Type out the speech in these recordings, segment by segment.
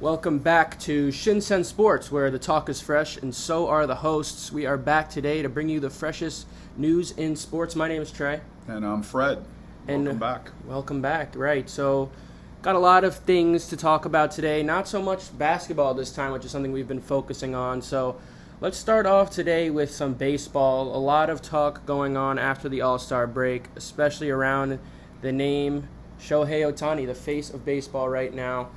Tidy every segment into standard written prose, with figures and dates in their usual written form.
Welcome back to Shinsen Sports, where the talk is fresh and so are the hosts. We are back today to bring you the freshest news in sports. My name is Trey. And I'm Fred. Welcome back. Welcome back, right. So, got a lot of things to talk about today. Not so much basketball this time, which is something we've been focusing on. So, let's start off today with some baseball. A lot of talk going on after the All-Star break, especially around the name Shohei Ohtani, the face of baseball right now.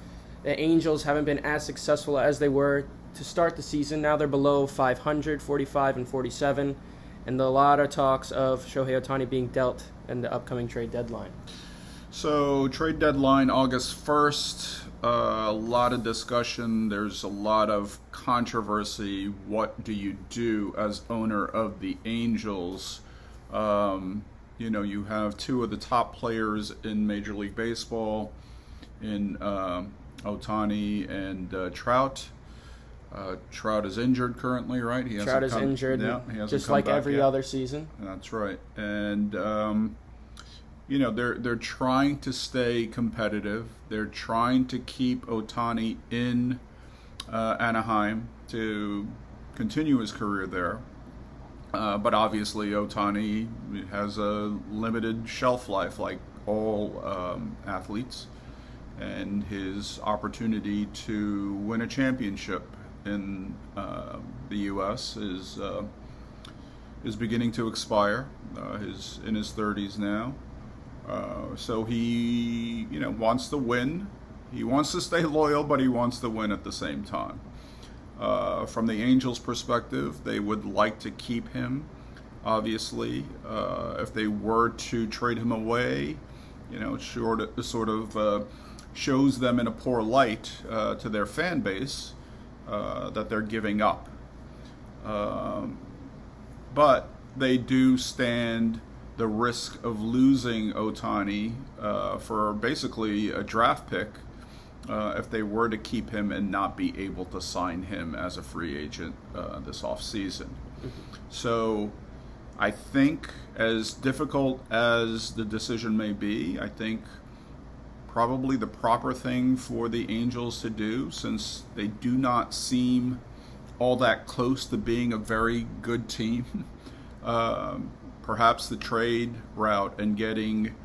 The Angels haven't been as successful as they were to start the season. Now they're below 500, 45 and 47, and a lot of talks of Shohei Ohtani being dealt in the upcoming trade deadline. So, trade deadline August 1st, a lot of discussion. There's a lot of controversy. What do you do as owner of the Angels? You have two of the top players in Major League Baseball in Ohtani and Trout. Trout is injured currently, right? Trout is injured, just like every other season. That's right. And, they're trying to stay competitive. They're trying to keep Ohtani in Anaheim to continue his career there. But obviously, Ohtani has a limited shelf life, like all athletes. And his opportunity to win a championship in the U.S. is beginning to expire. He's in his 30s now, so he wants to win. He wants to stay loyal, but he wants to win at the same time. From the Angels' perspective, they would like to keep him. Obviously, if they were to trade him away, it sort of shows them in a poor light to their fan base that they're giving up. But they do stand the risk of losing Ohtani for basically a draft pick if they were to keep him and not be able to sign him as a free agent this offseason. So I think, as difficult as the decision may be, I think probably the proper thing for the Angels to do, since they do not seem all that close to being a very good team. Perhaps the trade route and getting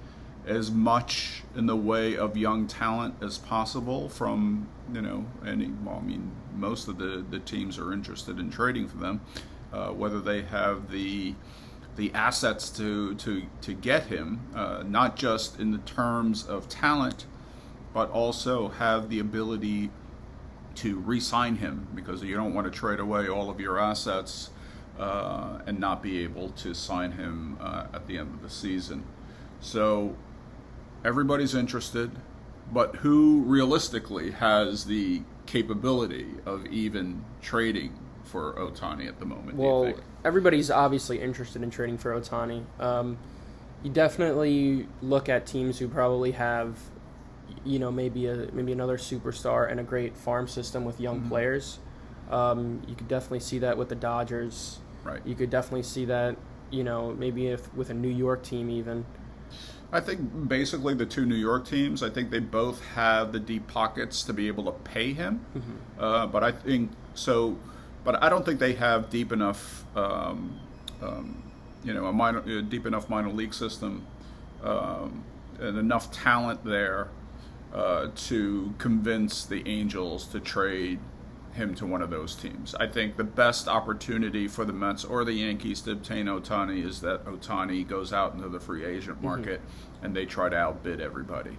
as much in the way of young talent as possible from, most of the teams are interested in trading for them, whether they have the assets to get him, not just in the terms of talent, but also have the ability to re-sign him, because you don't want to trade away all of your assets and not be able to sign him at the end of the season. So everybody's interested, but who realistically has the capability of even trading for Ohtani at the moment, well, do you think? Everybody's obviously interested in trading for Ohtani. You definitely look at teams who probably have, maybe another superstar and a great farm system with young players. You could definitely see that with the Dodgers. Right. You could definitely see that, maybe with a New York team even. I think basically the two New York teams, I think they both have the deep pockets to be able to pay him. But I think so. But I don't think they have deep enough, a deep enough minor league system and enough talent there to convince the Angels to trade him to one of those teams. I think the best opportunity for the Mets or the Yankees to obtain Ohtani is that Ohtani goes out into the free agent market and they try to outbid everybody.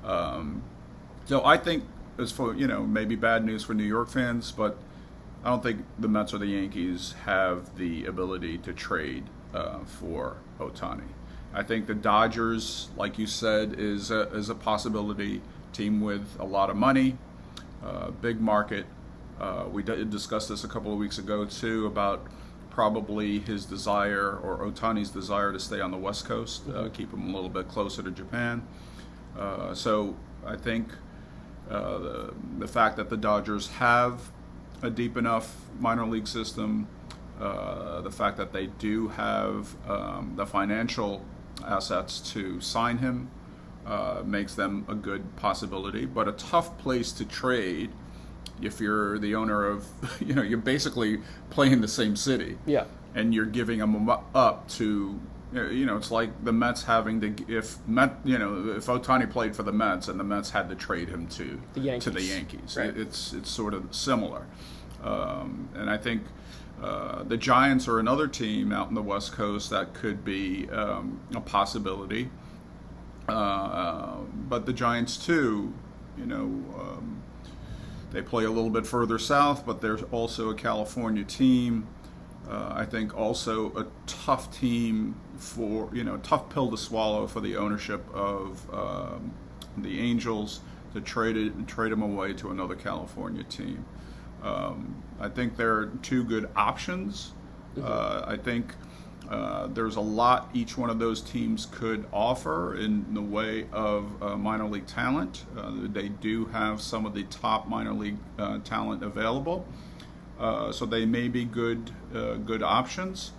So I think, as for maybe bad news for New York fans, but I don't think the Mets or the Yankees have the ability to trade for Ohtani. I think the Dodgers, like you said, is a possibility. Team with a lot of money, big market. We discussed this a couple of weeks ago too, about probably his desire, or Ohtani's desire, to stay on the West Coast, keep him a little bit closer to Japan. So I think the fact that the Dodgers have a deep enough minor league system, the fact that they do have the financial assets to sign him makes them a good possibility. But a tough place to trade if you're the owner of, you're basically playing the same city. Yeah. And you're giving them up to, it's like the Mets having to, if Ohtani played for the Mets and the Mets had to trade him to the Yankees. Right. It's sort of similar. And I think the Giants are another team out in the West Coast that could be a possibility. But the Giants too, they play a little bit further south, but they're also a California team. I think also a tough team for, tough pill to swallow for the ownership of the Angels to trade them away to another California team. I think there are two good options. I think there's a lot each one of those teams could offer in the way of minor league talent. They do have some of the top minor league talent available. So they may be good options.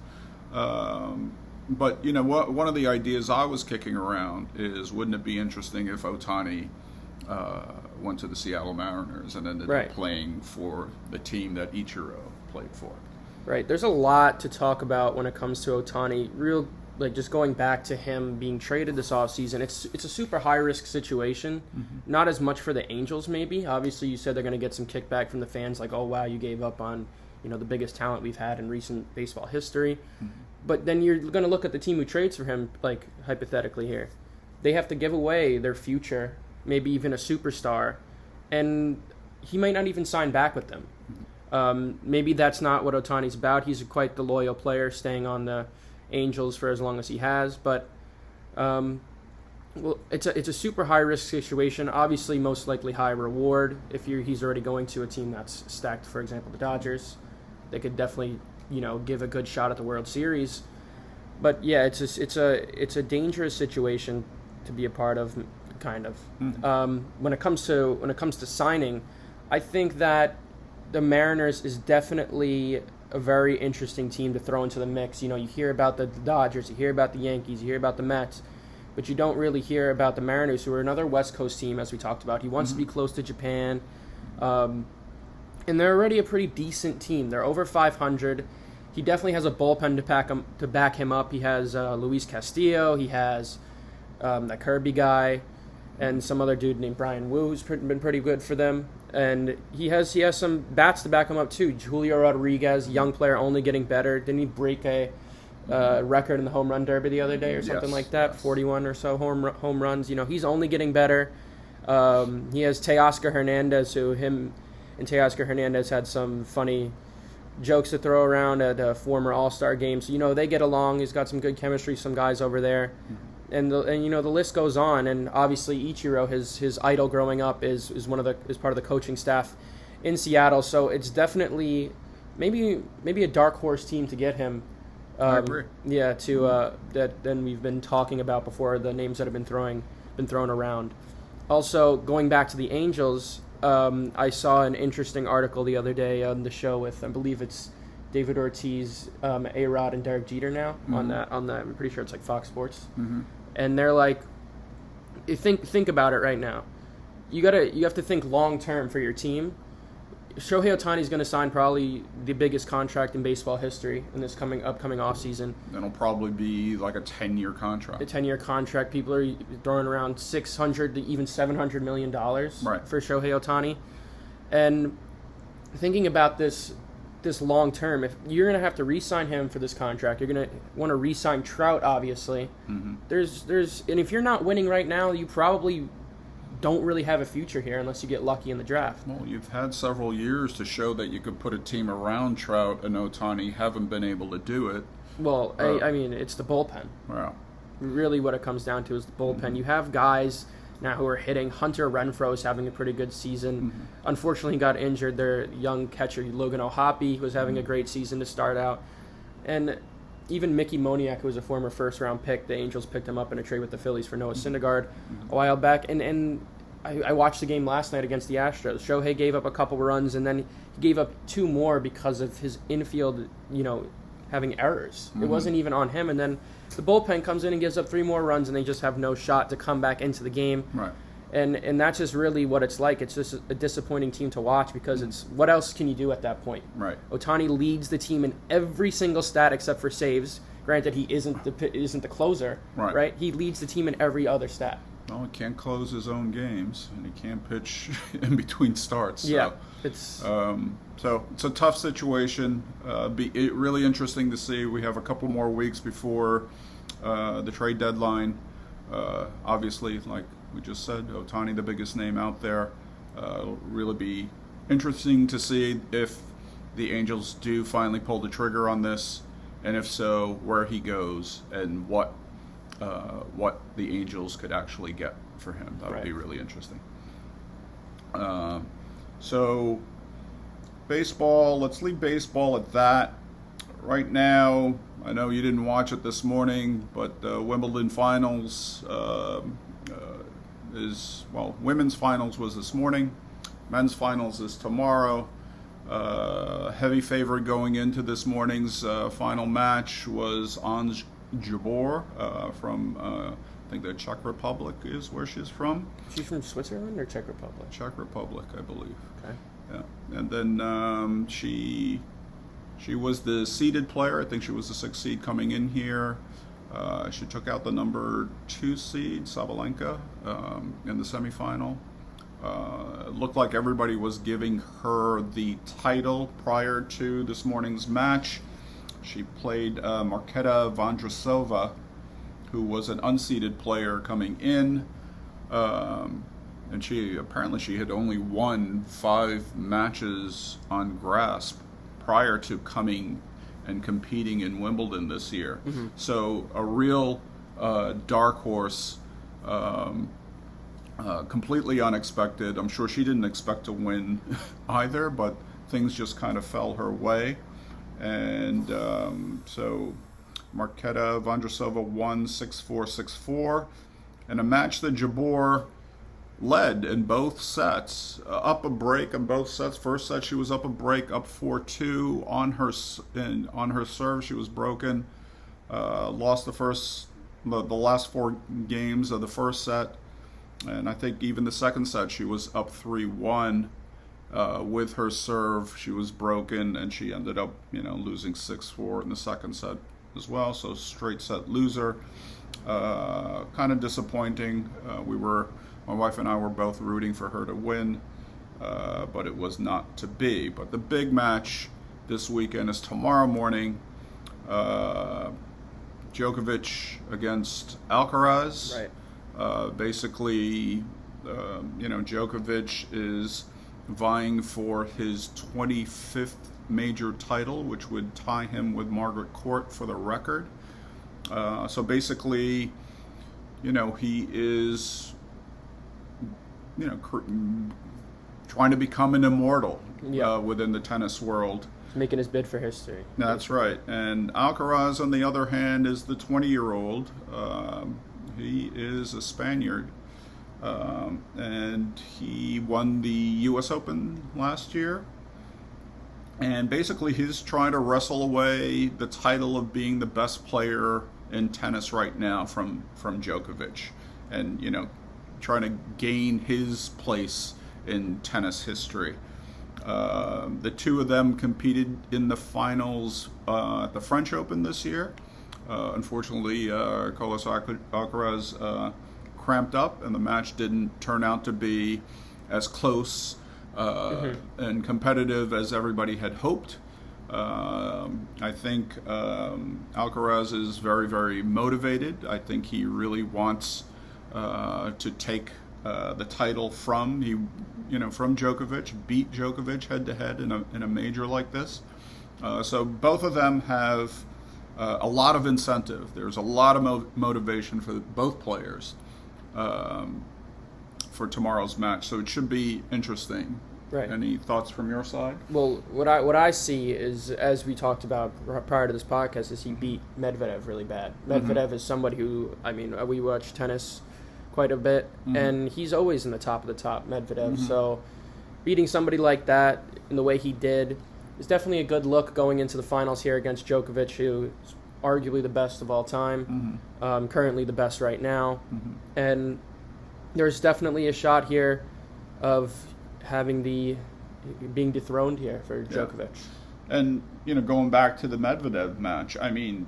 But one of the ideas I was kicking around is, wouldn't it be interesting if Ohtani went to the Seattle Mariners and ended up playing for the team that Ichiro played for? Right. There's a lot to talk about when it comes to Ohtani. Just going back to him being traded this offseason, it's a super high-risk situation. Mm-hmm. Not as much for the Angels, maybe. Obviously, you said they're going to get some kickback from the fans, like, oh, wow, you gave up on the biggest talent we've had in recent baseball history. Mm-hmm. But then you're going to look at the team who trades for him, like, hypothetically here. They have to give away their future, maybe even a superstar, and he might not even sign back with them. Mm-hmm. Maybe that's not what Ohtani's about. He's quite the loyal player, staying on the Angels for as long as he has, but it's a super high risk situation. Obviously, most likely high reward. If he's already going to a team that's stacked, for example, the Dodgers, they could definitely give a good shot at the World Series. But yeah, it's a dangerous situation to be a part of, kind of. Mm-hmm. When it comes to signing, I think that the Mariners is definitely a very interesting team to throw into the mix. You hear about the Dodgers, you hear about the Yankees, you hear about the Mets, but you don't really hear about the Mariners, who are another West Coast team, as we talked about. He wants to be close to Japan, and they're already a pretty decent team. They're over 500. He definitely has a bullpen to back him up. He has Luis Castillo. He has that Kirby guy, and some other dude named Brian Wu, who's been pretty good for them. And he has some bats to back him up too. Julio Rodriguez, young player, only getting better. Didn't he break a record in the home run derby the other day or something like that? Yes. 41 or so home runs. He's only getting better. He has Teoscar Hernandez, who him and Teoscar Hernandez had some funny jokes to throw around at a former All-Star game. So they get along. He's got some good chemistry. Some guys over there. And the list goes on, and obviously Ichiro, his idol growing up, is part of the coaching staff in Seattle. So it's definitely maybe a dark horse team to get him. I agree. Yeah, that then we've been talking about before, the names that have been thrown around. Also, going back to the Angels, I saw an interesting article the other day on the show with, I believe it's David Ortiz, A-Rod, and Derek Jeter now on that. I'm pretty sure it's like Fox Sports. Mm-hmm. And they're like, think about it right now. You have to think long term for your team. Shohei Ohtani is going to sign probably the biggest contract in baseball history in this upcoming offseason. It'll probably be like a 10-year contract. A 10-year contract. People are throwing around $600 to even $700 million for Shohei Ohtani. And thinking about this long term, if you're going to have to re-sign him for this contract, you're going to want to re-sign Trout, obviously. Mm-hmm. And if you're not winning right now, you probably don't really have a future here unless you get lucky in the draft. Well, you've had several years to show that you could put a team around Trout and Ohtani. Haven't been able to do it. Well, I mean, it's the bullpen. Wow. Really what it comes down to is the bullpen. Mm-hmm. You have guys now who are hitting. Hunter Renfroe is having a pretty good season. Mm-hmm. Unfortunately, he got injured. Their young catcher, Logan O'Hoppe, was having a great season to start out. And even Mickey Moniak, who was a former first-round pick, the Angels picked him up in a trade with the Phillies for Noah Syndergaard a while back. And I watched the game last night against the Astros. Shohei gave up a couple runs, and then he gave up 2 more because of his infield, having errors. Mm-hmm. It wasn't even on him. And then the bullpen comes in and gives up 3 more runs, and they just have no shot to come back into the game. Right. And that's just really what it's like. It's just a disappointing team to watch because it's what else can you do at that point? Right. Ohtani leads the team in every single stat except for saves. Granted, he isn't the closer, right? He leads the team in every other stat. Well, he can't close his own games, and he can't pitch in between starts. So, yeah, so it's a tough situation. Be really interesting to see. We have a couple more weeks before the trade deadline. Obviously, like we just said, Ohtani, the biggest name out there. It'll really be interesting to see if the Angels do finally pull the trigger on this, and if so, where he goes and what the Angels could actually get for him. That would be really interesting. So, baseball, let's leave baseball at that. Right now, I know you didn't watch it this morning, but Wimbledon finals women's finals was this morning. Men's finals is tomorrow. Heavy favorite going into this morning's final match was Ons Jabeur from, I think the Czech Republic is where she's from. She's from Switzerland or Czech Republic? Czech Republic, I believe. Okay. Yeah, and then she was the seeded player. I think she was the 6th seed coming in here. She took out the number 2 seed, Sabalenka, in the semifinal. It looked like everybody was giving her the title prior to this morning's match. She played Marketa Vondrasova, who was an unseeded player coming in, and she had only won 5 matches on grass prior to coming and competing in Wimbledon this year. Mm-hmm. So a real dark horse, completely unexpected. I'm sure she didn't expect to win either, but things just kind of fell her way. And so Marketa Vondrasova won 6-4, 6-4, in a match that Jabeur led in both sets, up a break in both sets. First set she was up a break, up 4-2 on her serve. She was broken. Lost the last 4 games of the first set, and I think even the second set she was up 3-1. With her serve, she was broken, and she ended up, losing 6-4 in the second set as well. So straight set loser. Kind of disappointing. My wife and I were both rooting for her to win, but it was not to be. But the big match this weekend is tomorrow morning. Djokovic against Alcaraz. Right. Basically, Djokovic is vying for his 25th major title, which would tie him with Margaret Court for the record. So basically, he is, trying to become an immortal within the tennis world. He's making his bid for history. That's right. And Alcaraz, on the other hand, is the 20-year-old. He is a Spaniard. And he won the U.S. Open last year. And basically he's trying to wrestle away the title of being the best player in tennis right now from Djokovic. And, trying to gain his place in tennis history. The two of them competed in the finals at the French Open this year. Unfortunately, Carlos Alcaraz cramped up, and the match didn't turn out to be as close and competitive as everybody had hoped. I think Alcaraz is very, very motivated. I think he really wants to take the title from Djokovic, beat Djokovic head to head in a major like this. So both of them have a lot of incentive. There's a lot of motivation for both players for tomorrow's match. So it should be interesting. Right. Any thoughts from your side? Well, what I see is, as we talked about prior to this podcast, is he beat Medvedev really bad. Medvedev is somebody who, we watch tennis quite a bit, and he's always in the top of the top, Medvedev. So beating somebody like that in the way he did is definitely a good look going into the finals here against Djokovic, who is arguably the best of all time, currently the best right now. And there's definitely a shot here of being dethroned here for Djokovic. And, going back to the Medvedev match, I mean,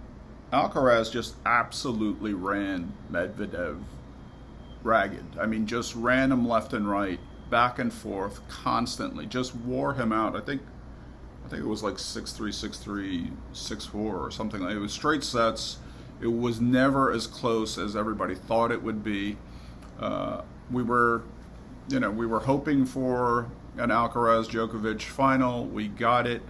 Alcaraz just absolutely ran Medvedev ragged. I mean, just ran him left and right, back and forth, constantly. Just wore him out. I think it was like 6-3, 6-3, 6-4 or something. It was straight sets. It was never as close as everybody thought it would be. We were hoping for an Alcaraz-Djokovic final. We got it.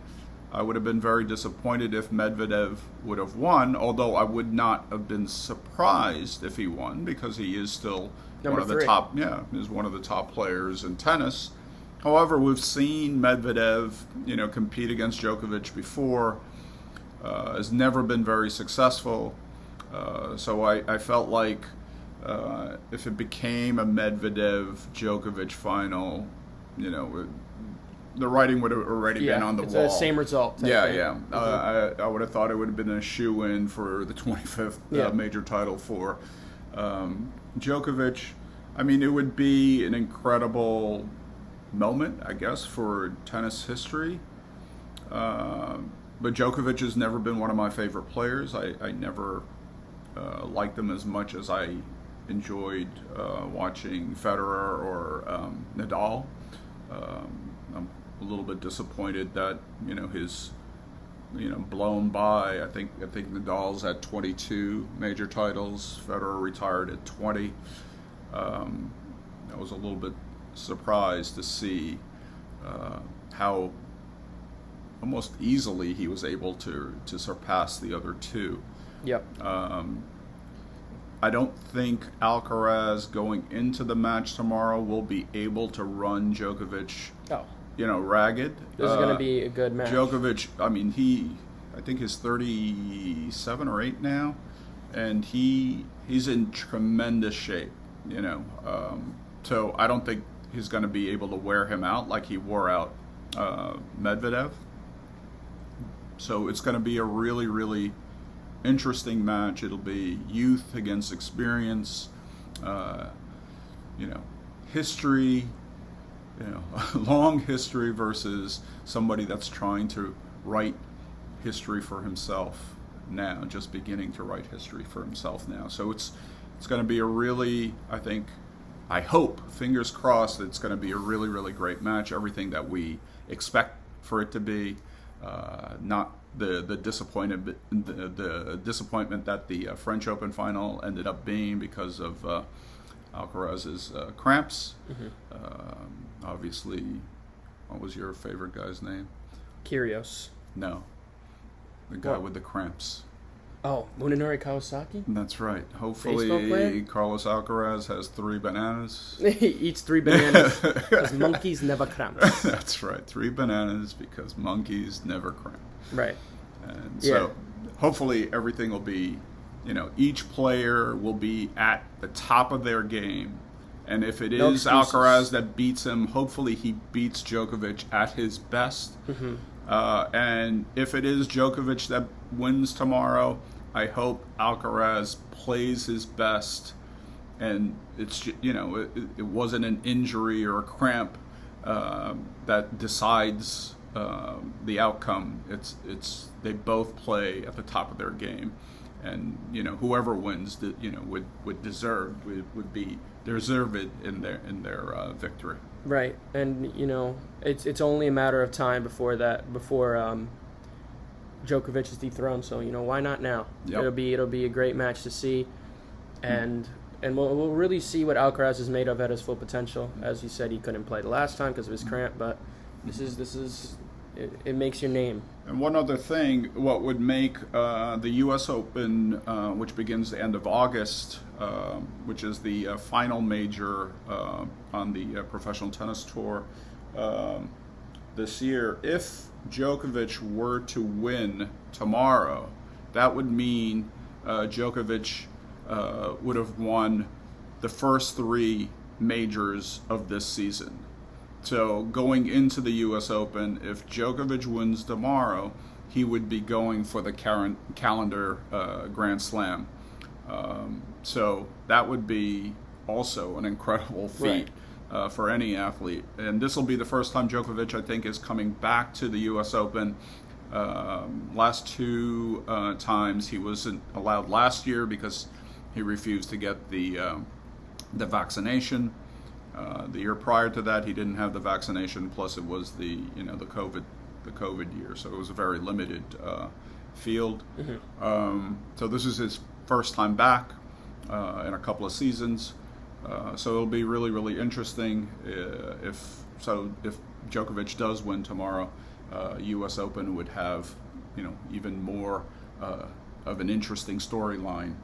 I would have been very disappointed if Medvedev would have won, although I would not have been surprised if he won, because he is still Number one of the three. top. Yeah, is one of the top players in tennis. However, we've seen Medvedev, compete against Djokovic before. Has never been very successful. So I felt like if it became a Medvedev-Djokovic final, the writing would have already been on the it's wall. the same result. Yeah. I would have thought it would have been a shoe-in for the 25th major title for Djokovic. I mean, it would be an incredible moment, I guess, for tennis history. But Djokovic has never been one of my favorite players. I never liked him as much as I enjoyed watching Federer or Nadal. I'm a little bit disappointed that his blown by. I think Nadal's at 22 major titles. Federer retired at 20. I was a little bit surprised to see how almost easily he was able to surpass the other two. Yep. I don't think Alcaraz going into the match tomorrow will be able to run Djokovic, ragged. This is going to be a good match. Djokovic, I mean, I think he's 37 or 8 now, and he's in tremendous shape, So I don't think he's going to be able to wear him out like he wore out Medvedev. So it's going to be a really, really interesting match. It'll be youth against experience, history, long history versus somebody that's trying to write history for himself now, just beginning to write history for himself now. So it's going to be a really, I hope, fingers crossed, it's going to be a really, really great match. Everything that we expect for it to be. Not the disappointment that the French Open final ended up being because of Alcaraz's cramps. Mm-hmm. Obviously, what was your favorite guy's name? Kyrgios. No, the guy with the cramps. Oh, Munenori Kawasaki? That's right. Hopefully, Carlos Alcaraz has 3 bananas. He eats 3 bananas because monkeys never cramp. That's right. 3 bananas because monkeys never cramp. Right. And so hopefully everything will be, each player will be at the top of their game. And if it is Alcaraz that beats him, hopefully he beats Djokovic at his best. Mm-hmm. And if it is Djokovic that wins tomorrow, I hope Alcaraz plays his best, and it's it wasn't an injury or a cramp that decides the outcome. It's they both play at the top of their game, and whoever wins would be deserved in their victory. Right, and it's only a matter of time before Djokovic is dethroned. So why not now? Yep. It'll be a great match to see, and we'll really see what Alcaraz is made of at his full potential. As you said, he couldn't play the last time because of his cramp, but this is it makes your name. And one other thing, what would make the U.S. Open, which begins the end of August, which is the final major on the professional tennis tour this year, if Djokovic were to win tomorrow, that would mean Djokovic would have won the first 3 majors of this season. So going into the U.S. Open, if Djokovic wins tomorrow, he would be going for the calendar Grand Slam. So that would be also an incredible feat for any athlete. And this will be the first time Djokovic, I think, is coming back to the U.S. Open. Last two times he wasn't allowed last year because he refused to get the vaccination. The year prior to that, he didn't have the vaccination. Plus, it was the COVID year, so it was a very limited field. So this is his first time back in a couple of seasons. So it'll be really, really interesting if Djokovic does win tomorrow. U.S. Open would have, even more of an interesting storyline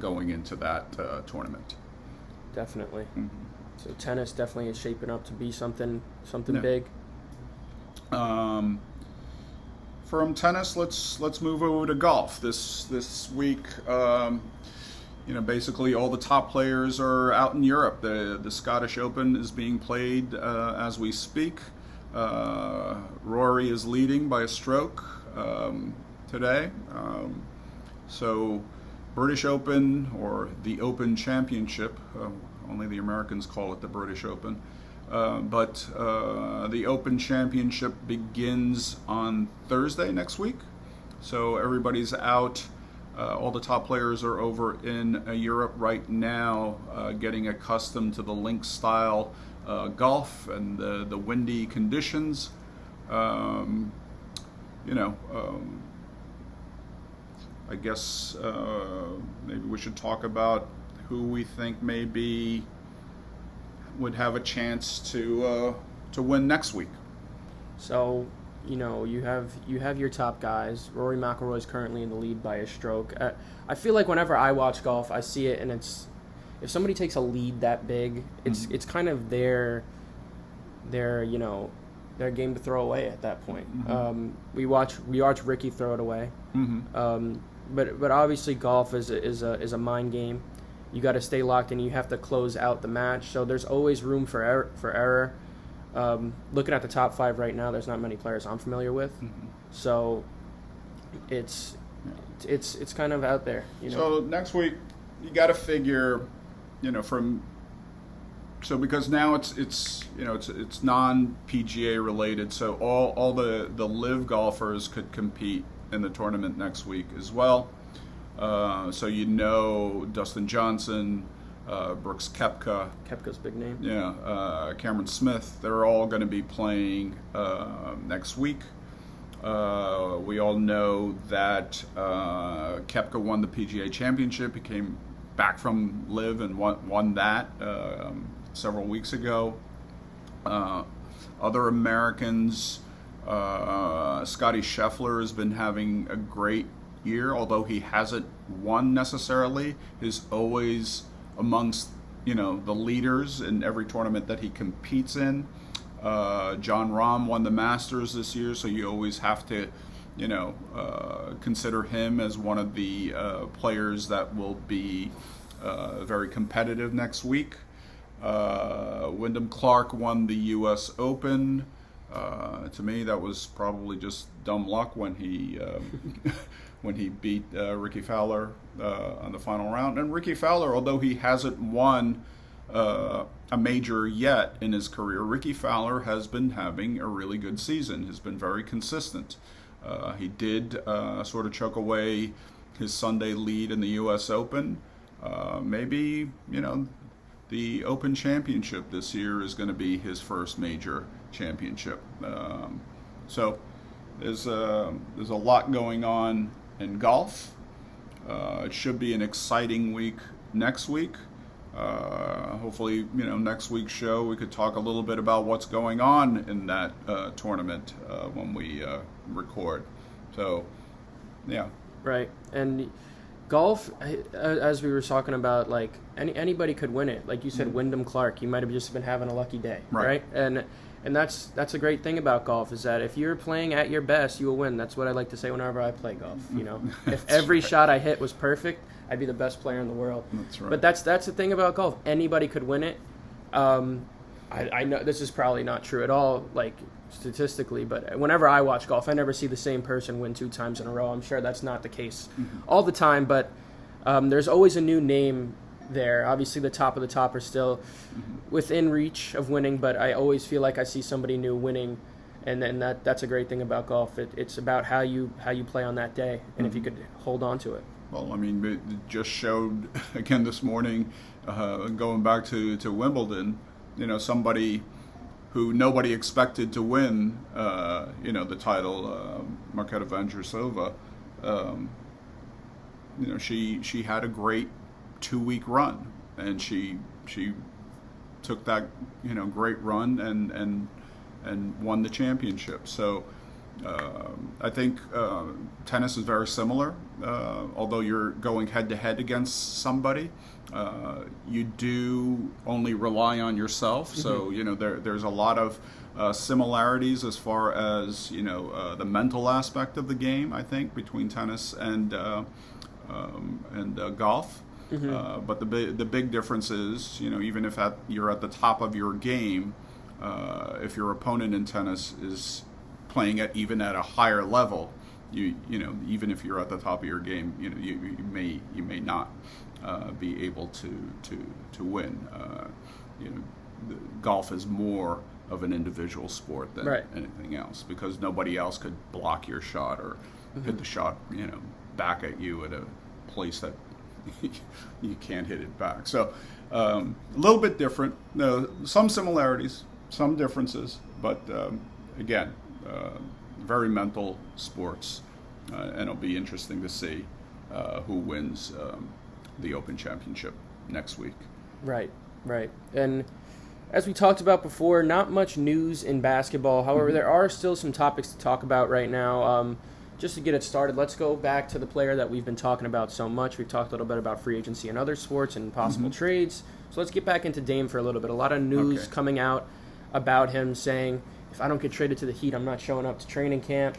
going into that tournament. Definitely. So tennis definitely is shaping up to be something Yeah. big. From tennis, let's move over to golf. This week, basically all the top players are out in Europe. The Scottish Open is being played as we speak. Rory is leading by a stroke today. So British Open, or the Open Championship, only the Americans call it the British Open, but the Open Championship begins on Thursday next week. So everybody's out. All the top players are over in Europe right now, getting accustomed to the links style golf and the windy conditions. I guess maybe we should talk about who we think maybe would have a chance to win next week. So, you have your top guys. Rory McIlroy is currently in the lead by a stroke. I feel like whenever I watch golf, I see it, and it's, if somebody takes a lead that big, it's kind of their game to throw away at that point. We watch Ricky throw it away. But obviously golf is a mind game. You got to stay locked in. You have to close out the match. So there's always room for error. Looking at the top five right now, there's not many players I'm familiar with. So it's kind of out there. So next week, you got to figure, because now it's non-PGA related. So all the live golfers could compete in the tournament next week as well. So Dustin Johnson, Brooks Koepka. Koepka's big name. Yeah, Cameron Smith. They're all going to be playing next week. We all know that Koepka won the PGA Championship. He came back from Live and won that several weeks ago. Other Americans, Scotty Scheffler has been having a great year, although he hasn't won necessarily. He's always amongst the leaders in every tournament that he competes in. John Rahm won the Masters this year, so you always have to consider him as one of the players that will be very competitive next week. Wyndham Clark won the U.S. Open. To me, that was probably just dumb luck when he beat Ricky Fowler on the final round. And Ricky Fowler, although he hasn't won a major yet in his career, Ricky Fowler has been having a really good season. He's been very consistent. He did sort of choke away his Sunday lead in the U.S. Open. Maybe, the Open Championship this year is going to be his first major championship. So there's a lot going on in golf. It should be an exciting week next week. Hopefully, next week's show we could talk a little bit about what's going on in that tournament when we record. So, yeah. Right. And golf, as we were talking about, like anybody could win it. Like you said, Wyndham Clark, he might have just been having a lucky day, right? And that's a great thing about golf, is that if you're playing at your best, you will win. That's what I like to say whenever I play golf. If every shot I hit was perfect, I'd be the best player in the world. That's right. But that's the thing about golf. Anybody could win it. I know this is probably not true at all, like statistically, but whenever I watch golf, I never see the same person win 2 times in a row. I'm sure that's not the case all the time, but there's always a new name there. Obviously, the top of the top are still within reach of winning, but I always feel like I see somebody new winning, and then that's a great thing about golf. It's about how you play on that day, and if you could hold on to it. Well, I mean, it just showed again this morning, going back to Wimbledon, somebody who nobody expected to win, the title, Marketa Vondrousova. She had a great 2-week run, and she took that great run and won the championship. So I think tennis is very similar. Although you're going head to head against somebody, you do only rely on yourself. So there's a lot of similarities as far as the mental aspect of the game. I think between tennis and golf. But the big difference is, even if you're at the top of your game, if your opponent in tennis is playing even at a higher level, even if you're at the top of your game, you may not be able to win. Golf is more of an individual sport than anything else, because nobody else could block your shot or hit the shot back at you at a place that you can't hit it back. So a little bit different. Some similarities, some differences, but again, very mental sports, and it'll be interesting to see who wins the Open Championship next week. Right. And as we talked about before, not much news in basketball. However, there are still some topics to talk about right now. Just to get it started, let's go back to the player that we've been talking about so much. We've talked a little bit about free agency and other sports and possible trades. So let's get back into Dame for a little bit. A lot of news coming out about him saying, if I don't get traded to the Heat, I'm not showing up to training camp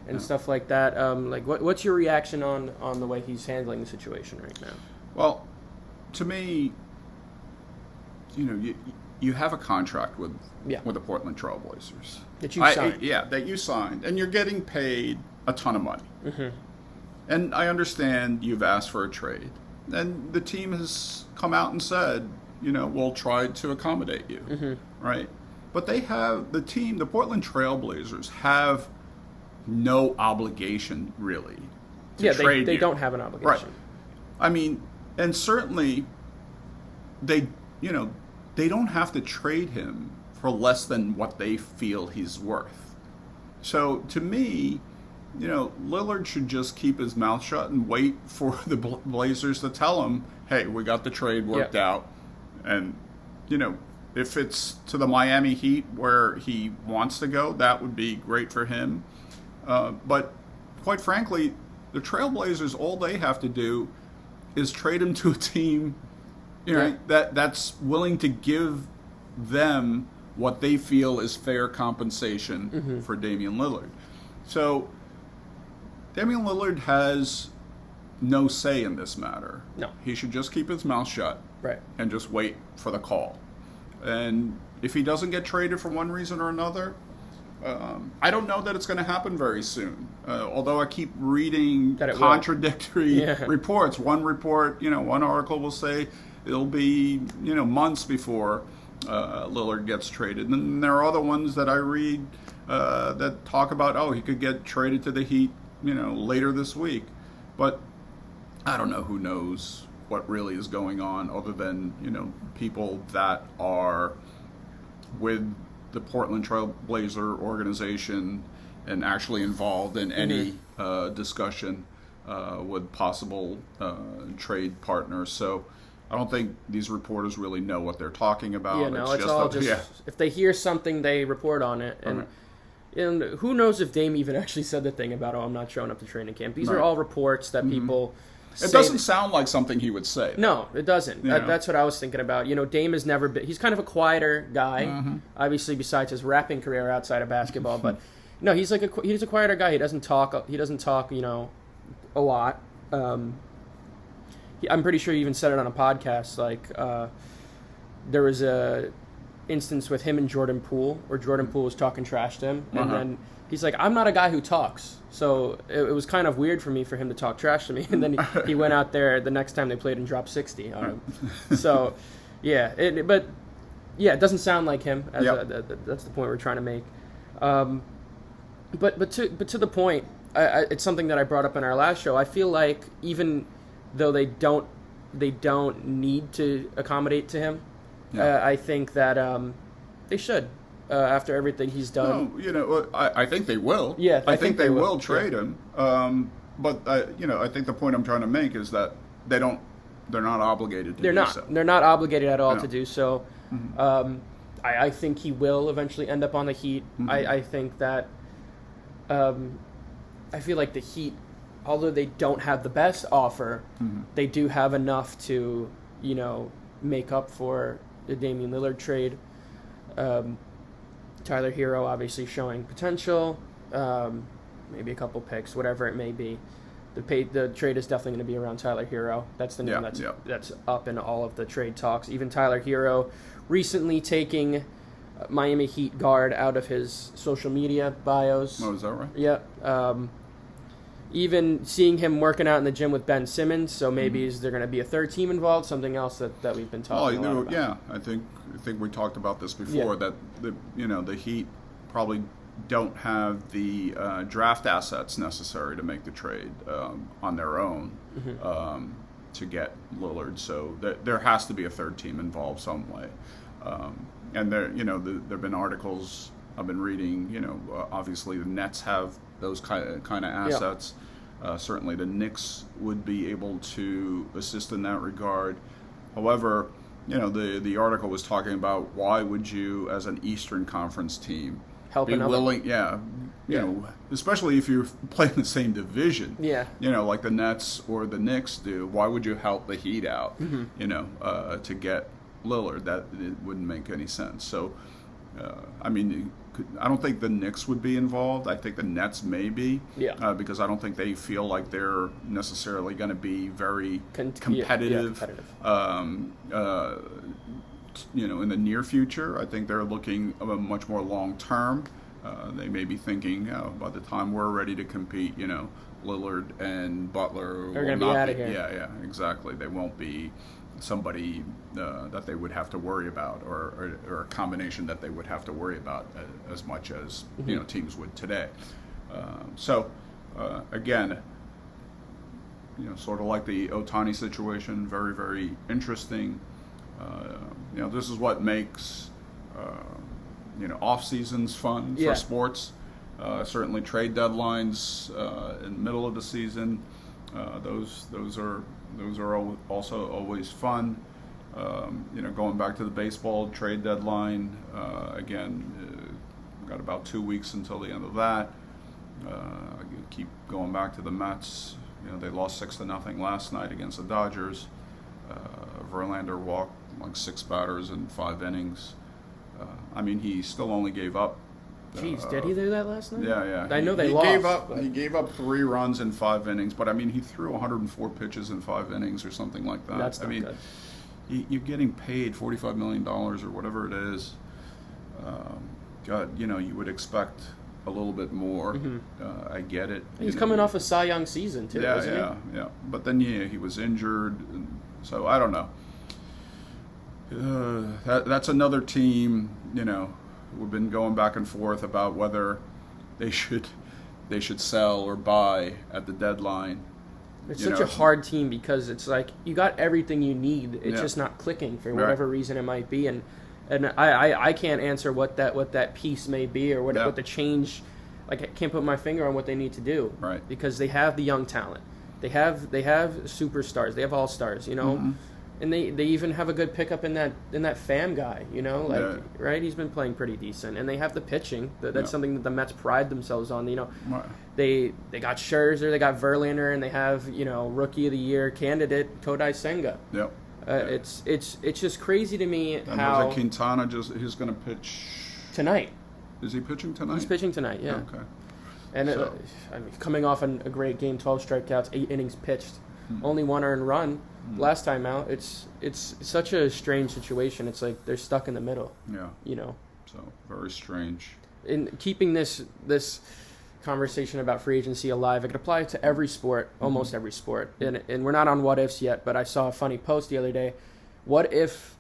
and stuff like that. What's your reaction on the way he's handling the situation right now? Well, to me, you have a contract with the Portland Trail Blazers that you signed. That you signed, and you're getting paid a ton of money. And I understand you've asked for a trade, and the team has come out and said, we'll try to accommodate you, right? But the Portland Trail Blazers have no obligation really to trade you. They don't have an obligation. Right. I mean, and certainly they don't have to trade him for less than what they feel he's worth. So to me, Lillard should just keep his mouth shut and wait for the Blazers to tell him, hey, we got the trade worked out. And, if it's to the Miami Heat where he wants to go, that would be great for him. But quite frankly, the Trailblazers, all they have to do is trade him to a team that's willing to give them what they feel is fair compensation for Damian Lillard. So Damian Lillard has no say in this matter. No. He should just keep his mouth shut and just wait for the call. And if he doesn't get traded for one reason or another, I don't know that it's going to happen very soon. Although I keep reading contradictory reports. One report, one article will say it'll be, months before Lillard gets traded. And then there are other ones that I read that talk about, he could get traded to the Heat, later this week. But I don't know who knows what really is going on, other than, people that are with the Portland Trail Blazer organization and actually involved in any discussion with possible trade partners. So I don't think these reporters really know what they're talking about. It's all just if they hear something, they report on it. And who knows if Dame even actually said the thing about, I'm not showing up to training camp. These are all reports that people say. It doesn't sound like something he would say. No, it doesn't. That's what I was thinking about. Dame has never been... He's kind of a quieter guy, obviously, besides his rapping career outside of basketball. But, no, he's a quieter guy. He doesn't talk, a lot. I'm pretty sure he even said it on a podcast. There was instance with him and Jordan Poole, where Jordan Poole was talking trash to him, and then he's like, "I'm not a guy who talks," so it was kind of weird for me for him to talk trash to me, and then he went out there the next time they played and dropped 60 on him. So, yeah, it doesn't sound like him. That's the point we're trying to make. But to the point, it's something that I brought up in our last show. I feel like even though they don't need to accommodate to him, I think that they should. After everything he's done. No, I think they will. Yeah, I think they will trade him. But I think the point I'm trying to make is that they're not obligated to do so. They're not obligated at all to do so. Mm-hmm. I think he will eventually end up on the Heat. Mm-hmm. I think that I feel like the Heat, although they don't have the best offer, they do have enough to make up for the Damian Lillard trade. Tyler Hero obviously showing potential, maybe a couple picks, whatever it may be. The trade is definitely going to be around Tyler Hero. That's the name that's up in all of the trade talks. Even Tyler Hero recently taking Miami Heat guard out of his social media bios. Oh, is that right? Yeah. Even seeing him working out in the gym with Ben Simmons, so maybe is there going to be a third team involved? Something else that we've been talking about. Yeah, I think we talked about this before. That the Heat probably don't have the draft assets necessary to make the trade on their own to get Lillard. So there has to be a third team involved some way. And there have been articles I've been reading. Obviously the Nets have those kind of assets. Certainly the Knicks would be able to assist in that regard. However, the article was talking about why would you, as an Eastern Conference team, be willing? Especially if you're playing the same division. Yeah. Like the Nets or the Knicks do. Why would you help the Heat out? To get Lillard? That it wouldn't make any sense. So, I don't think the Knicks would be involved. I think the Nets may be, because I don't think they feel like they're necessarily going to be very competitive. In the near future. I think they're looking much more long term. They may be thinking, by the time we're ready to compete, Lillard and Butler are going to be out of here. Yeah, exactly. They won't be somebody that they would have to worry about, or a combination that they would have to worry about as much as teams would today. Again, sort of like the Ohtani situation, very, very interesting. This is what makes off seasons fun for sports. Certainly trade deadlines in the middle of the season. Those are also always fun. Going back to the baseball trade deadline, again, got about 2 weeks until the end of that. Keep going back to the Mets. They lost 6-0 last night against the Dodgers. Verlander walked like 6 batters in 5 innings. He still only gave up. Jeez, did he do that last night? Yeah. I know they lost. He gave up 3 runs in 5 innings, but he threw 104 pitches in 5 innings or something like that. That's not good. You're getting paid $45 million or whatever it is. You would expect a little bit more. I get it. He's coming off a Cy Young season too. Yeah. But then he was injured, so I don't know. That's another team. We've been going back and forth about whether they should sell or buy at the deadline. It's such a hard team because it's like you got everything you need. It's just not clicking for whatever reason it might be, and I can't answer what that piece may be or what the change. Like I can't put my finger on what they need to do. Right. Because they have the young talent, they have superstars, they have all stars. And they even have a good pickup in that Pham guy, right? He's been playing pretty decent, and they have the pitching. That's something that the Mets pride themselves on. They got Scherzer, they got Verlander, and they have Rookie of the Year candidate Kodai Senga. Yep. It's just crazy to me how Quintana he's going to pitch tonight. Is he pitching tonight? He's pitching tonight. Yeah. Okay. And coming off a great game, 12 strikeouts, 8 innings pitched. only one earned run last time out. It's such a strange situation. It's like they're stuck in the middle. Yeah. You know. So very strange. In keeping this conversation about free agency alive, it could apply to every sport, almost every sport. And we're not on what ifs yet, but I saw a funny post the other day. What if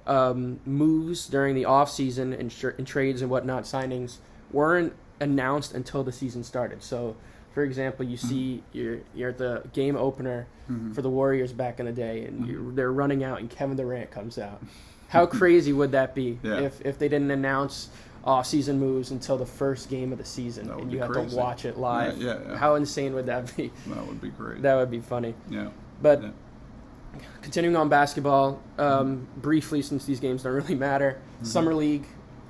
moves during the off season and trades and whatnot, signings, weren't announced until the season started? So, for example, you see you're at the game opener for the Warriors back in the day, and they're running out, and Kevin Durant comes out. How crazy would that be if they didn't announce off-season moves until the first game of the season, and you have to watch it live? Yeah. How insane would that be? That would be great. That would be funny. Yeah. But continuing on basketball, briefly, since these games don't really matter, Summer League,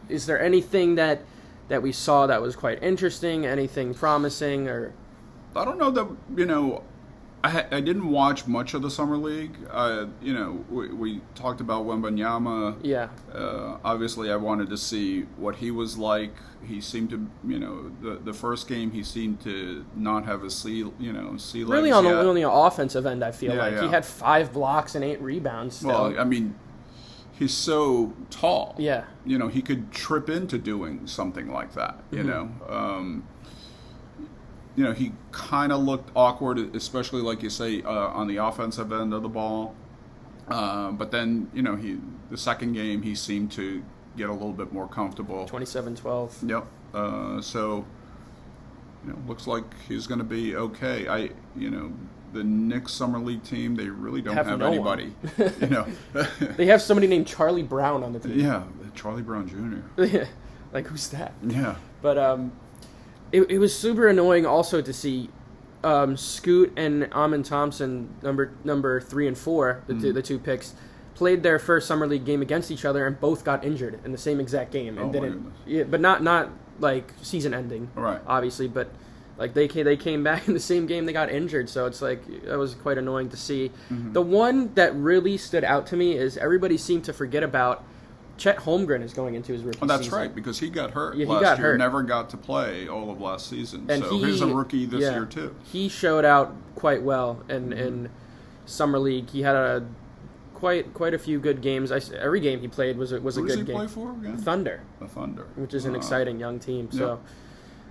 is there anything that we saw that was quite interesting, anything promising? Or I don't know that, I didn't watch much of the Summer League. We talked about Wembanyama. Yeah. Obviously, I wanted to see what he was like. He seemed to, the first game, he seemed to not have a sea legs really on the offensive end, I feel like. Yeah. He had 5 blocks and 8 rebounds still. Well, I mean, he's so tall. Yeah. He could trip into doing something like that, he kind of looked awkward, especially like you say on the offensive end of the ball. But then, the second game he seemed to get a little bit more comfortable. 27-12. Yep. So, looks like he's going to be okay. The Knicks Summer League team, they really don't have anybody. They have somebody named Charlie Brown on the team. Yeah, Charlie Brown Jr. Like, who's that? Yeah. But it was super annoying also to see Scoot and Amin Thompson, number 3 and 4, the two picks, played their first Summer League game against each other and both got injured in the same exact game and didn't. Yeah, but not like season ending, right? Obviously, but like they came back in the same game, they got injured, so it's like that was quite annoying to see. The one that really stood out to me is everybody seemed to forget about Chet Holmgren is going into his rookie season. Oh, that's right, because he got hurt last year. Never got to play all of last season. And so he's a rookie this year, too. He showed out quite well in Summer League. He had quite a few good games. Every game he played was a good game. Who does he play for again? Thunder. The Thunder. Which is an exciting young team. So,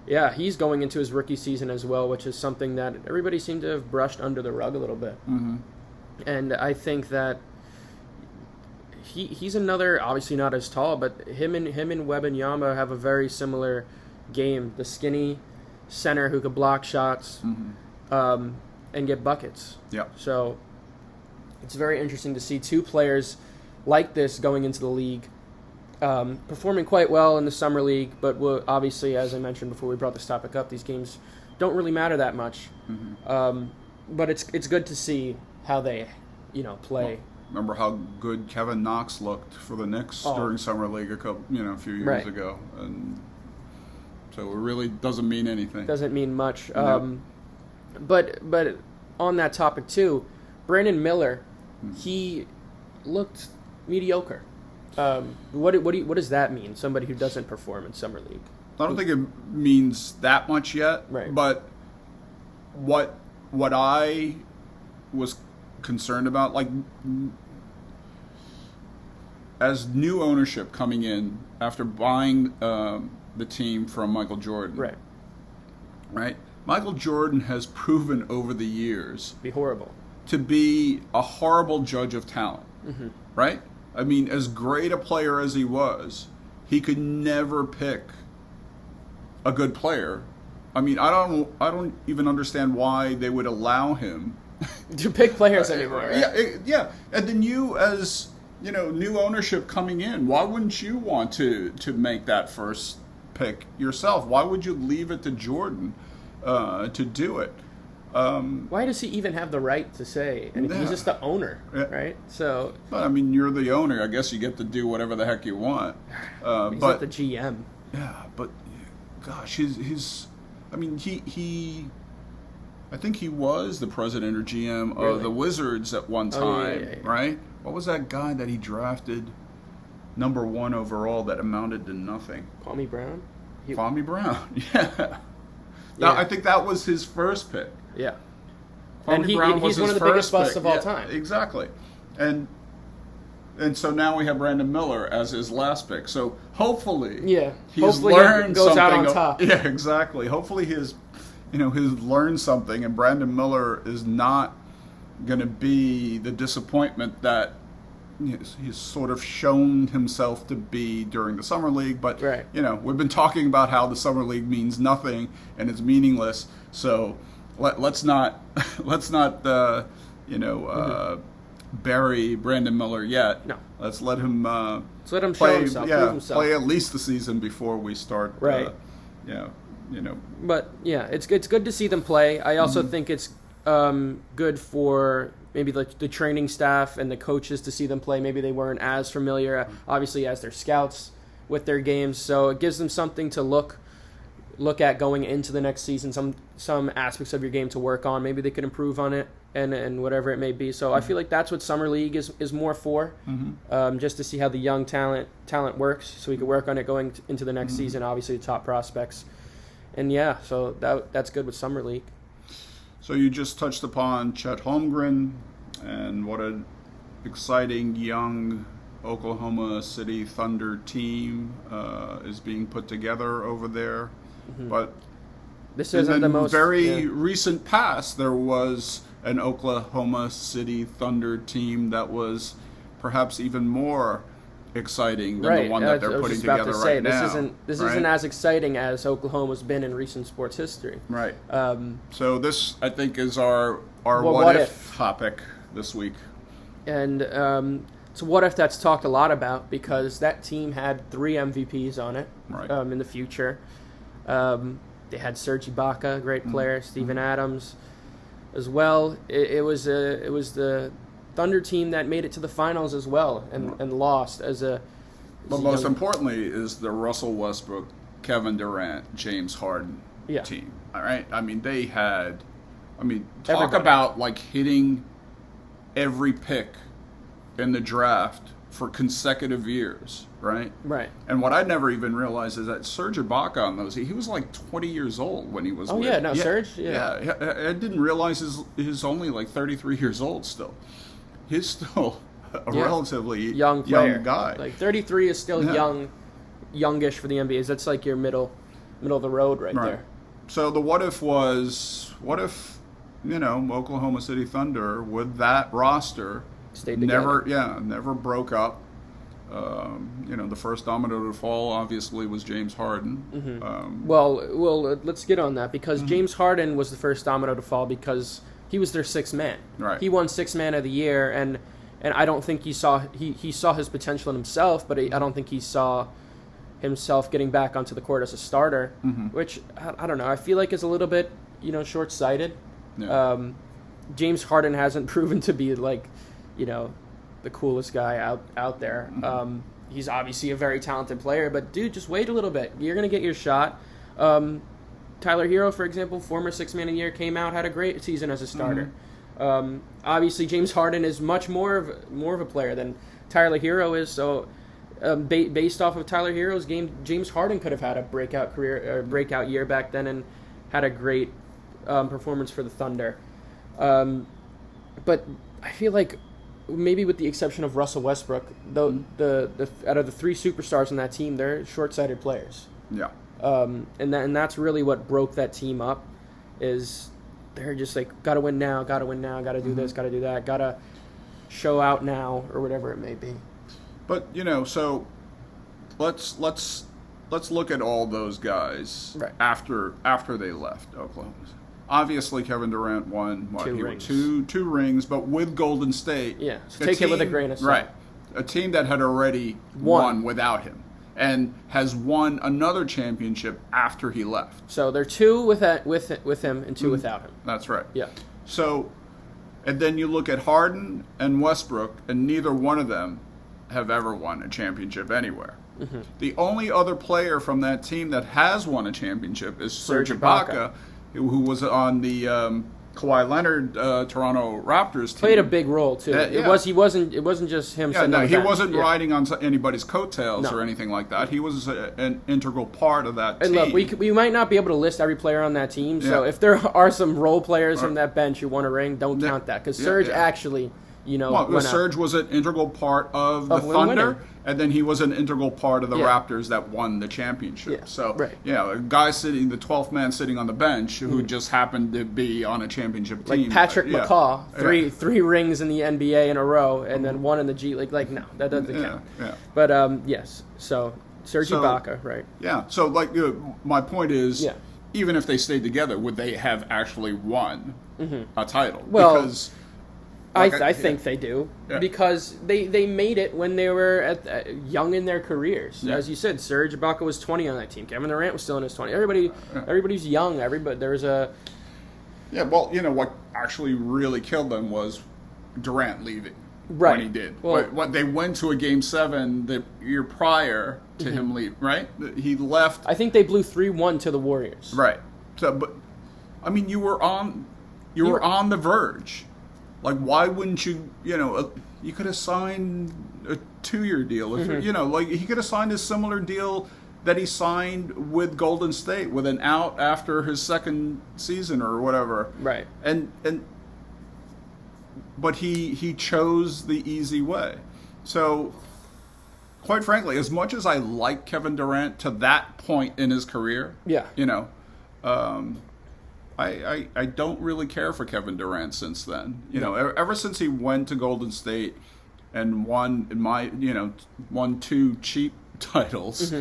yeah, he's going into his rookie season as well, which is something that everybody seemed to have brushed under the rug a little bit. And I think that he's another, obviously not as tall, but him and Wembanyama have a very similar game. The skinny center who could block shots and get buckets. Yeah. So it's very interesting to see two players like this going into the league, performing quite well in the Summer League, but obviously, as I mentioned before we brought this topic up, these games don't really matter that much. But it's good to see how they, play. Well, remember how good Kevin Knox looked for the Knicks during Summer League a few years ago, and so it really doesn't mean anything. Doesn't mean much. But on that topic too, Brandon Miller, he looked mediocre. What does that mean? Somebody who doesn't perform in Summer League. I don't think it means that much yet. Right. But what I was concerned about, like, as new ownership coming in after buying the team from Michael Jordan. Right. Michael Jordan has proven over the years to be a horrible judge of talent. Right? I mean, as great a player as he was, he could never pick a good player. I mean, I don't even understand why they would allow him to pick players anymore. Right? Yeah. And then you, as new ownership coming in, why wouldn't you want to make that first pick yourself? Why would you leave it to Jordan to do it? Why does he even have the right to say? And he's just the owner, right? So, but I mean, you're the owner. I guess you get to do whatever the heck you want. He's but not the GM. Yeah, but gosh, he's. I mean, he. I think he was the president or GM of the Wizards at one time, right? What was that guy that he drafted number 1 overall that amounted to nothing? Kwame Brown? Kwame Brown, yeah. Now, I think that was his first pick. Yeah. Kwame Brown was he's one his of the biggest first busts pick. of all Yeah, time. Exactly. And so now we have Brandon Miller as his last pick. So hopefully, he's learned he goes something. out on top. Yeah, exactly. Hopefully he's learned something, and Brandon Miller is not going to be the disappointment that he's sort of shown himself to be during the summer league. But we've been talking about how the summer league means nothing and it's meaningless. So let's not bury Brandon Miller yet. No. Let's let him show play, himself, prove himself. play at least the season before we start. Right. But it's good to see them play. I also think it's good for maybe the training staff and the coaches to see them play. Maybe they weren't as familiar, obviously, as their scouts with their games. So it gives them something to look at going into the next season. Some aspects of your game to work on. Maybe they could improve on it and whatever it may be. So I feel like that's what summer league is more for, just to see how the young talent works. So we can work on it going into the next season. Obviously, the top prospects. And so that's good with summer league. So you just touched upon Chet Holmgren, and what an exciting young Oklahoma City Thunder team is being put together over there. But this isn't the most recent past, there was an Oklahoma City Thunder team that was perhaps even more exciting than the one that they're putting together right now. This isn't as exciting as Oklahoma's been in recent sports history. Right. So this, I think, is our what if topic this week. And it's what if that's talked a lot about because that team had 3 MVPs on it in the future. They had Serge Ibaka, great player, Steven Adams as well. It was the Thunder team that made it to the finals as well and lost But most importantly is the Russell Westbrook, Kevin Durant, James Harden team. All right? Talk about like hitting every pick in the draft for consecutive years, right? Right. And what I never even realized is that Serge Ibaka on those, he was like 20 years old when he was Serge? Yeah, I didn't realize he's only like 33 years old still. He's still a relatively young guy. Like 33 is still youngish for the NBA. That's like your middle of the road right there. So the what if Oklahoma City Thunder with that roster stayed together. Never broke up. The first domino to fall obviously was James Harden. Well, let's get on that because James Harden was the first domino to fall because he was their 6th man. Right. He won 6th man of the year, and I don't think he saw his potential in himself, but I don't think he saw himself getting back onto the court as a starter, which I don't know. I feel like is a little bit short-sighted. Yeah. James Harden hasn't proven to be like the coolest guy out there. He's obviously a very talented player, but dude, just wait a little bit. You're gonna get your shot. Tyler Hero, for example, former 6th man of the year, came out, had a great season as a starter. Obviously, James Harden is much more of a player than Tyler Hero is. So, based off of Tyler Hero's game, James Harden could have had a breakout year back then, and had a great performance for the Thunder. But I feel like maybe with the exception of Russell Westbrook, the out of the 3 superstars on that team, they're short-sighted players. Yeah. And that's really what broke that team up, is they're just like, gotta win now, gotta do this, gotta do that, gotta show out now, or whatever it may be. But so let's look at all those guys after they left Oklahoma. Obviously, Kevin Durant won 2 rings, but with Golden State. Yeah, so take it with a grain of salt. Right, a team that had already won without him. And has won another championship after he left. So they're 2 with him and 2 without him. That's right. Yeah. So, and then you look at Harden and Westbrook, and neither one of them have ever won a championship anywhere. The only other player from that team that has won a championship is Serge Ibaka, who was on the Kawhi Leonard, Toronto Raptors team, played a big role too. Yeah. He wasn't just him. Yeah, sitting on the he bench. wasn't Yeah. riding on anybody's coattails No. or anything like that. He was an integral part of that And team. look, we might not be able to list every player on that team. So Yeah. if there are some role players from that bench who won a ring, don't count that because Serge actually, went Serge was an integral part of the Of Thunder, winning. and then he was an integral part of the Yeah. Raptors that won the championship. Yeah, So, right. a guy the 12th man sitting on the bench who just happened to be on a championship team. like Patrick Yeah. McCaw, Yeah. three rings in the NBA in a row, and then one in the G League. Like, no, that doesn't count. Yeah. But yes, so Serge Ibaka, right? Yeah. So, my point is, Yeah. even if they stayed together, would they have actually won a title? Well, because I think they do Yeah. because they made it when they were young in their careers. Yeah. As you said, Serge Ibaka was 20 on that team. Kevin Durant was still in his 20s. Everybody's young. There's a Yeah, well, what actually really killed them was Durant leaving Right. when he did. Well- What they went to a Game 7 the year prior to him leave, right? He left. I think they blew 3-1 to the Warriors. Right. So, but I mean, you were on the verge. Like, why wouldn't you? You could have signed a 2-year deal. If he could have signed a similar deal that he signed with Golden State, with an out after his second season or whatever. Right. But he chose the easy way. So, quite frankly, as much as I like Kevin Durant to that point in his career, Yeah. I don't really care for Kevin Durant since then. Ever since he went to Golden State and won 2 cheap titles,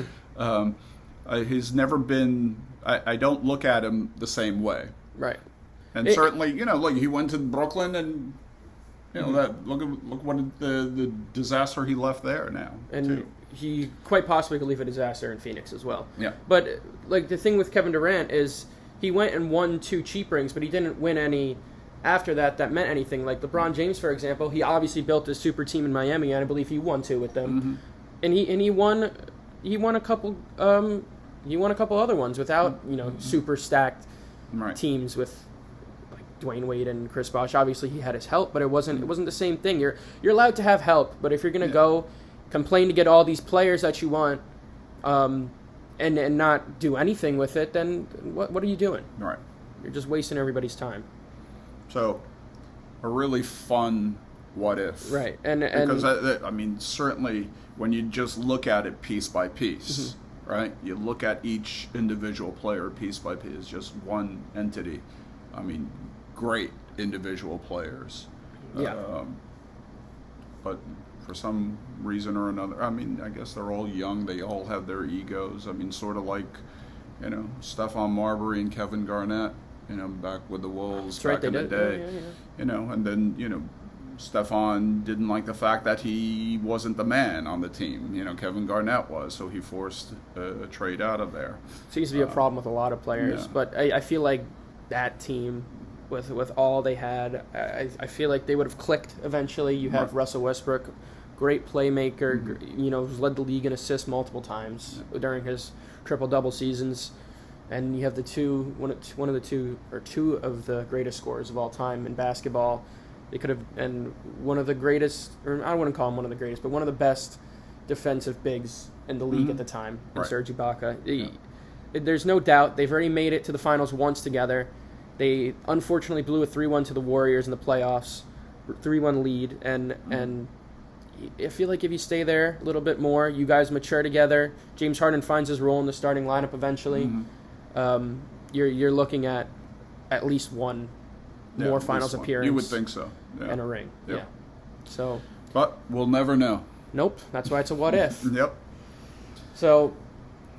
he's never been. I don't look at him the same way. Right. And certainly, he went to Brooklyn and. Look what the disaster he left there now. And too. he quite possibly could leave a disaster in Phoenix as well. Yeah. But the thing with Kevin Durant is he went and won 2 cheap rings, but he didn't win any after that meant anything. Like LeBron James, for example, he obviously built a super team in Miami, and I believe he won 2 with them. And he won a couple other ones without super stacked teams with Dwayne Wade and Chris Bosh. Obviously, he had his help, but it wasn't the same thing. You're allowed to have help, but if you're going to go complain to get all these players that you want, and not do anything with it, then what are you doing? Right. You're just wasting everybody's time. So, a really fun what if. Right. And because I mean, certainly when you just look at it piece by piece, right? You look at each individual player piece by piece, just one entity. I mean, great individual players. Yeah. But for some reason or another, I mean, I guess they're all young. They all have their egos. I mean, sort of like, Stephon Marbury and Kevin Garnett, back with the Wolves back in the day. Yeah. And then, Stephon didn't like the fact that he wasn't the man on the team. Kevin Garnett was, so he forced a trade out of there. Seems to be a problem with a lot of players, Yeah. but I feel like that team, with all they had, I feel like they would have clicked eventually. You have Russell Westbrook, great playmaker, who's led the league in assists multiple times during his triple-double seasons. And you have two of the greatest scorers of all time in basketball. They could have, and one of the greatest, or I wouldn't call him one of the greatest, but one of the best defensive bigs in the league at the time, in Serge Ibaka. There's no doubt they've already made it to the finals once together. They unfortunately blew a 3-1 to the Warriors in the playoffs, 3-1 lead, and I feel like if you stay there a little bit more, you guys mature together. James Harden finds his role in the starting lineup eventually. You're looking at least one more finals appearance. You would think so. Yeah. And a ring. Yep. Yeah. So. But we'll never know. Nope. That's why it's a what if. Yep. So,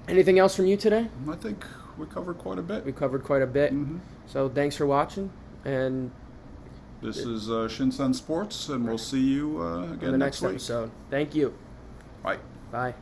anything else from you today? I think we covered quite a bit. We covered quite a bit. So thanks for watching, and this is Shinsen Sports, and we'll see you again in the next week. episode. Thank you. Bye. Bye.